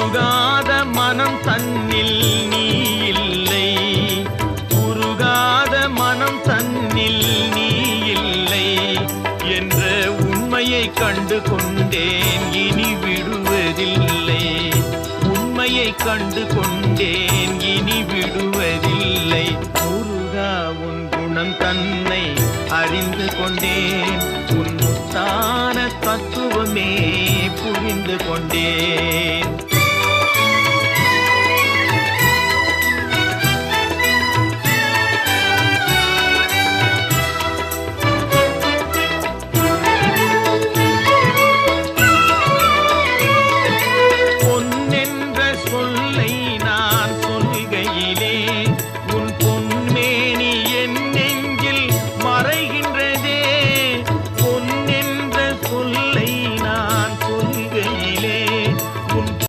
உருகாத மனம் தன்னில் நீ இல்லை, உருகாத மனம் தன்னில் நீ இல்லை என்ற உண்மையை கண்டு கொண்டேன், இனி விடுவதில்லை. உண்மையை கண்டு கொண்டேன், இனி விடுவதில்லை. முருகா உன் குணம் தன்னை அறிந்து கொண்டேன், உன் முத்தான தத்துவமே புரிந்து கொண்டேன்.